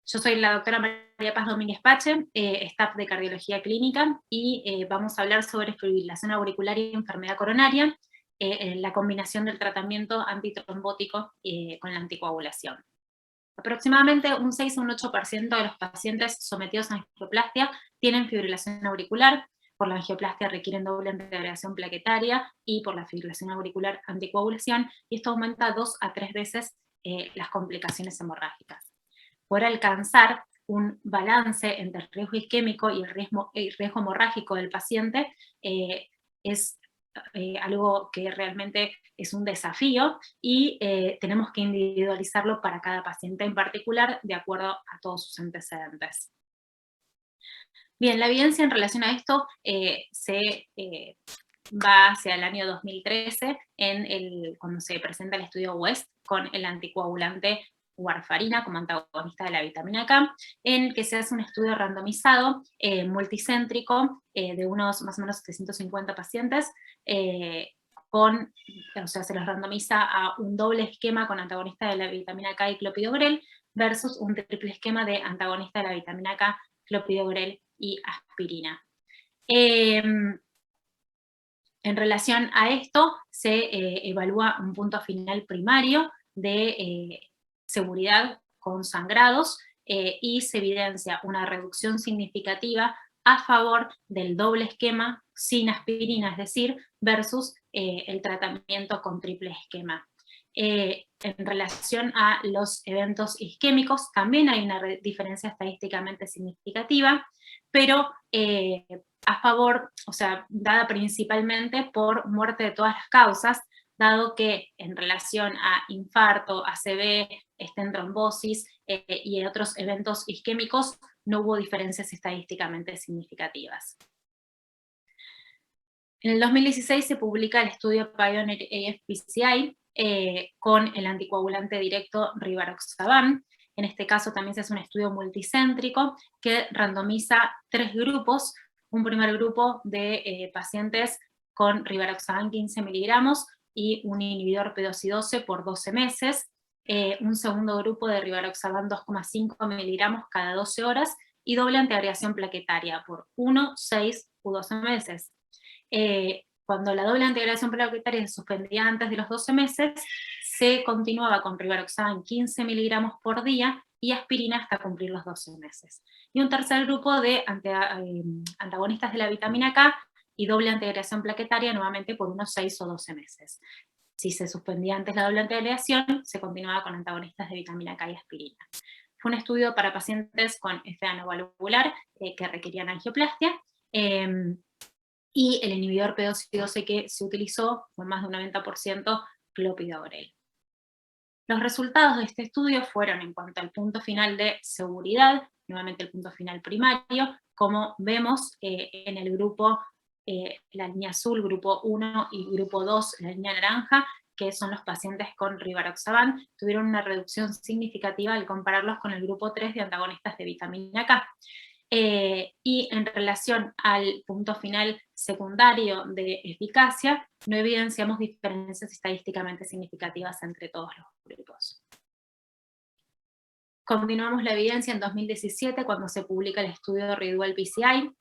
Yo soy la doctora María Paz Domínguez Pache, staff de Cardiología Clínica, y vamos a hablar sobre fibrilación auricular y enfermedad coronaria, en la combinación del tratamiento antitrombótico con la anticoagulación. Aproximadamente un 6 a un 8% de los pacientes sometidos a angioplastia tienen fibrilación auricular. Por la angioplastia requieren doble antiagregación plaquetaria y por la fibrilación auricular anticoagulación, y esto aumenta 2 a 3 veces las complicaciones hemorrágicas. Poder alcanzar un balance entre el riesgo isquémico y el riesgo hemorrágico del paciente es algo que realmente es un desafío y tenemos que individualizarlo para cada paciente en particular de acuerdo a todos sus antecedentes. Bien, la evidencia en relación a esto va hacia el año 2013, cuando se presenta el estudio WEST con el anticoagulante warfarina como antagonista de la vitamina K, en el que se hace un estudio randomizado, multicéntrico, de unos más o menos 350 pacientes, o sea, se los randomiza a un doble esquema con antagonista de la vitamina K y clopidogrel versus un triple esquema de antagonista de la vitamina K, clopidogrel y aspirina. En relación a esto, se evalúa un punto final primario de seguridad con sangrados y se evidencia una reducción significativa a favor del doble esquema sin aspirina, es decir, versus el tratamiento con triple esquema. En relación a los eventos isquémicos, también hay una diferencia estadísticamente significativa, pero a favor, o sea, dada principalmente por muerte de todas las causas, dado que en relación a infarto, ACV, trombosis y otros eventos isquémicos, no hubo diferencias estadísticamente significativas. En el 2016 se publica el estudio Pioneer AF-PCI con el anticoagulante directo Rivaroxaban. En este caso también se hace un estudio multicéntrico que randomiza 3 grupos. Un primer grupo de pacientes con Rivaroxaban 15 miligramos y un inhibidor P2Y12 por 12 meses. Un segundo grupo de Rivaroxaban 2,5 miligramos cada 12 horas y doble antiagregación plaquetaria por 1, 6 u 12 meses. Cuando la doble antiagregación plaquetaria se suspendía antes de los 12 meses, se continuaba con Rivaroxaban 15 miligramos por día y aspirina hasta cumplir los 12 meses. Y un tercer grupo de antagonistas de la vitamina K y doble antiagregación plaquetaria nuevamente por unos 6 o 12 meses. Si se suspendía antes la doble antiagregación, se continuaba con antagonistas de vitamina K y aspirina. Fue un estudio para pacientes con FA valvular que requerían angioplastia, y el inhibidor P2Y12 que se utilizó fue más de un 90% clopidogrel. Los resultados de este estudio fueron en cuanto al punto final de seguridad, nuevamente el punto final primario, como vemos en el grupo, la línea azul, grupo 1 y grupo 2, la línea naranja, que son los pacientes con Rivaroxaban, tuvieron una reducción significativa al compararlos con el grupo 3 de antagonistas de vitamina K. Y en relación al punto final secundario de eficacia, no evidenciamos diferencias estadísticamente significativas entre todos los grupos. Continuamos la evidencia en 2017 cuando se publica el estudio de Redual PCI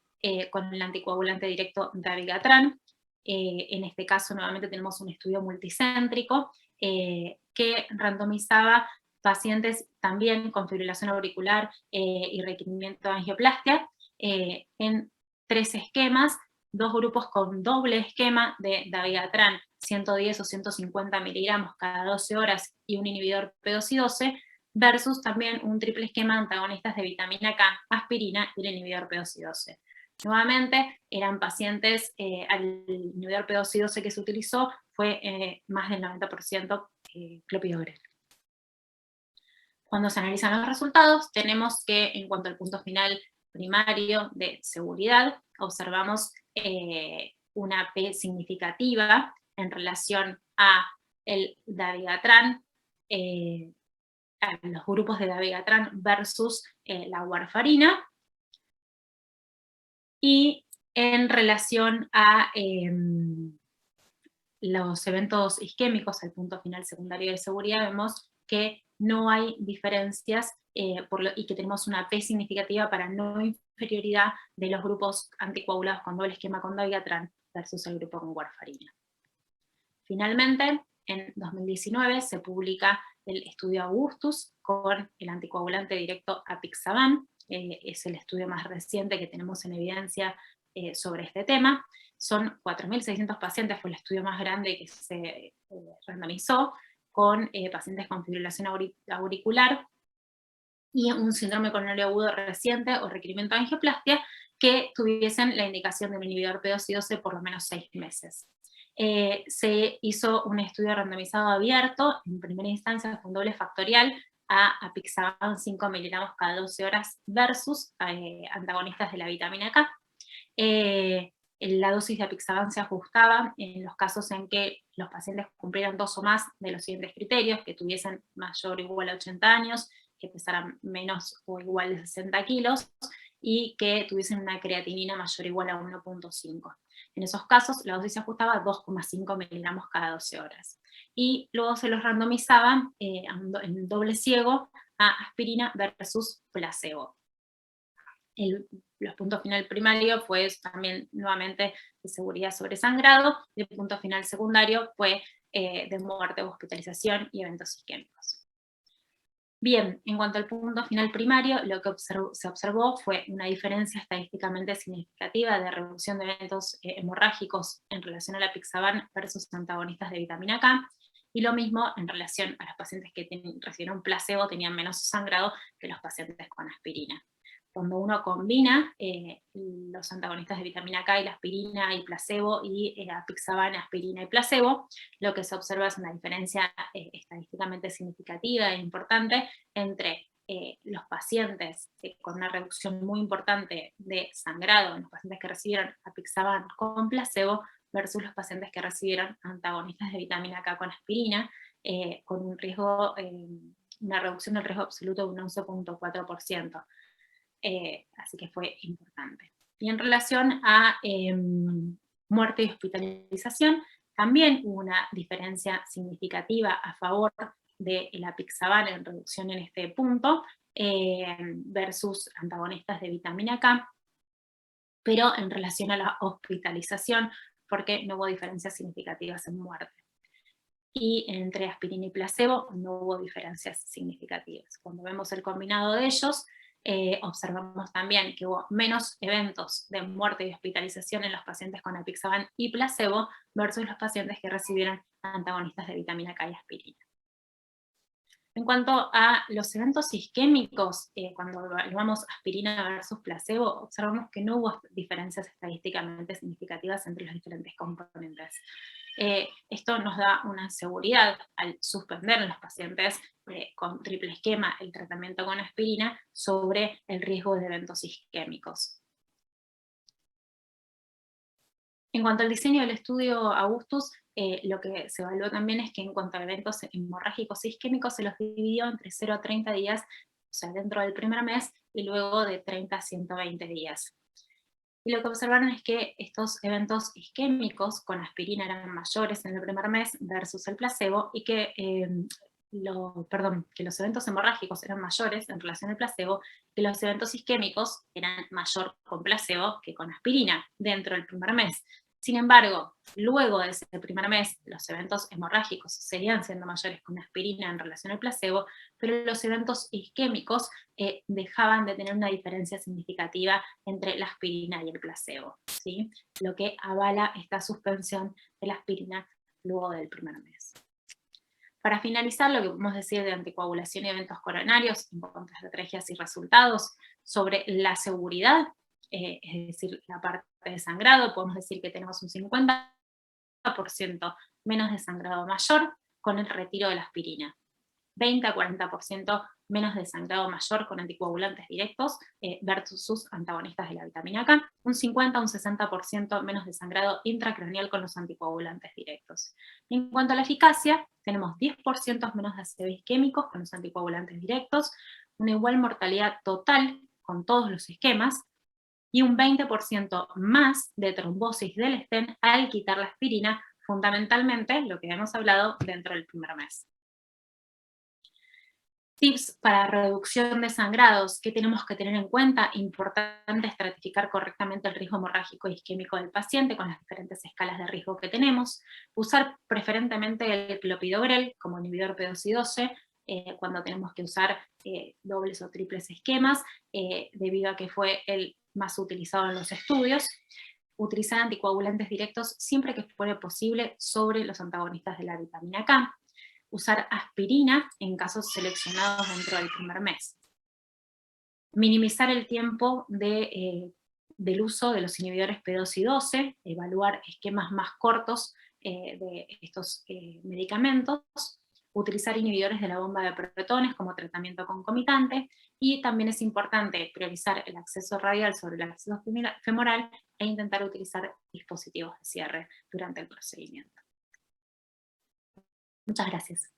con el anticoagulante directo Dabigatran. En este caso nuevamente tenemos un estudio multicéntrico que randomizaba pacientes también con fibrilación auricular y requerimiento de angioplastia en 3 esquemas, 2 grupos con doble esquema de Dabigatran 110 o 150 miligramos cada 12 horas y un inhibidor P2Y12, versus también un triple esquema de antagonistas de vitamina K, aspirina y el inhibidor P2Y12. Nuevamente, eran pacientes, al inhibidor P2Y12 que se utilizó fue más del 90% clopidogrel. Cuando se analizan los resultados, tenemos que en cuanto al punto final primario de seguridad, observamos una P significativa en relación a el Dabigatran, a los grupos de Dabigatran versus la warfarina, y en relación a los eventos isquémicos, el punto final secundario de seguridad, vemos que no hay diferencias y que tenemos una P significativa para no inferioridad de los grupos anticoagulados con doble esquema con dabigatran versus el grupo con warfarina. Finalmente, en 2019 se publica el estudio Augustus con el anticoagulante directo apixaban, es el estudio más reciente que tenemos en evidencia sobre este tema. Son 4.600 pacientes, fue el estudio más grande que se randomizó, con pacientes con fibrilación auricular y un síndrome coronario agudo reciente o requerimiento de angioplastia que tuviesen la indicación de un inhibidor P2Y12 por lo menos 6 meses. Se hizo un estudio randomizado abierto, en primera instancia con doble factorial, a apixaban 5 miligramos cada 12 horas versus antagonistas de la vitamina K. La dosis de apixaban se ajustaba en los casos en que los pacientes cumplieran 2 o más de los siguientes criterios: que tuviesen mayor o igual a 80 años, que pesaran menos o igual de 60 kilos, y que tuviesen una creatinina mayor o igual a 1.5. En esos casos, la dosis se ajustaba a 2,5 miligramos cada 12 horas. Y luego se los randomizaba en doble ciego a aspirina versus placebo. Los puntos final primario fue también nuevamente de seguridad sobre sangrado, y el punto final secundario fue de muerte, hospitalización y eventos isquémicos. Bien, en cuanto al punto final primario, lo que se observó fue una diferencia estadísticamente significativa de reducción de eventos hemorrágicos en relación a la apixaban versus antagonistas de vitamina K, y lo mismo en relación a los pacientes que recibieron placebo tenían menos sangrado que los pacientes con aspirina. Cuando uno combina los antagonistas de vitamina K y la aspirina y placebo, y apixaban, aspirina y placebo, lo que se observa es una diferencia estadísticamente significativa e importante entre los pacientes con una reducción muy importante de sangrado en los pacientes que recibieron apixaban con placebo versus los pacientes que recibieron antagonistas de vitamina K con aspirina, con un riesgo, una reducción del riesgo absoluto de un 11.4%. Así que fue importante. Y en relación a muerte y hospitalización, también hubo una diferencia significativa a favor de la apixaban en reducción en este punto versus antagonistas de vitamina K, pero en relación a la hospitalización, porque no hubo diferencias significativas en muerte. Y entre aspirina y placebo no hubo diferencias significativas. Cuando vemos el combinado de ellos, observamos también que hubo menos eventos de muerte y hospitalización en los pacientes con apixaban y placebo versus los pacientes que recibieron antagonistas de vitamina K y aspirina. En cuanto a los eventos isquémicos, cuando evaluamos aspirina versus placebo, observamos que no hubo diferencias estadísticamente significativas entre los diferentes componentes. Esto nos da una seguridad al suspender en los pacientes con triple esquema el tratamiento con aspirina sobre el riesgo de eventos isquémicos. En cuanto al diseño del estudio Augustus, lo que se evaluó también es que en cuanto a eventos hemorrágicos e isquémicos se los dividió entre 0 a 30 días, o sea, dentro del primer mes, y luego de 30 a 120 días. Y lo que observaron es que estos eventos isquémicos con aspirina eran mayores en el primer mes versus el placebo, y que, que los eventos hemorrágicos eran mayores en relación al placebo, que los eventos isquémicos eran mayor con placebo que con aspirina dentro del primer mes. Sin embargo, luego de ese primer mes, los eventos hemorrágicos seguían siendo mayores con aspirina en relación al placebo, pero los eventos isquémicos dejaban de tener una diferencia significativa entre la aspirina y el placebo, ¿sí? Lo que avala esta suspensión de la aspirina luego del primer mes. Para finalizar, lo que podemos decir de anticoagulación y eventos coronarios en cuanto a estrategias y resultados sobre la seguridad, es decir, la parte de sangrado, podemos decir que tenemos un 50% menos de sangrado mayor con el retiro de la aspirina, 20 a 40% menos de sangrado mayor con anticoagulantes directos versus antagonistas de la vitamina K, un 50 a un 60% menos de sangrado intracraneal con los anticoagulantes directos. En cuanto a la eficacia, tenemos 10% menos de ácido isquémicos con los anticoagulantes directos, una igual mortalidad total con todos los esquemas, y un 20% más de trombosis del estén al quitar la aspirina, fundamentalmente lo que hemos hablado dentro del primer mes. Tips para reducción de sangrados. ¿Qué tenemos que tener en cuenta? Importante estratificar correctamente el riesgo hemorrágico y isquémico del paciente con las diferentes escalas de riesgo que tenemos. Usar preferentemente el clopidogrel como inhibidor P2Y12 cuando tenemos que usar dobles o triples esquemas, debido a que fue el más utilizado en los estudios. Utilizar anticoagulantes directos siempre que fuere posible sobre los antagonistas de la vitamina K. Usar aspirina en casos seleccionados dentro del primer mes. Minimizar el tiempo del uso de los inhibidores P2Y12, evaluar esquemas más cortos de estos medicamentos, utilizar inhibidores de la bomba de protones como tratamiento concomitante, y también es importante priorizar el acceso radial sobre el acceso femoral e intentar utilizar dispositivos de cierre durante el procedimiento. Muchas gracias.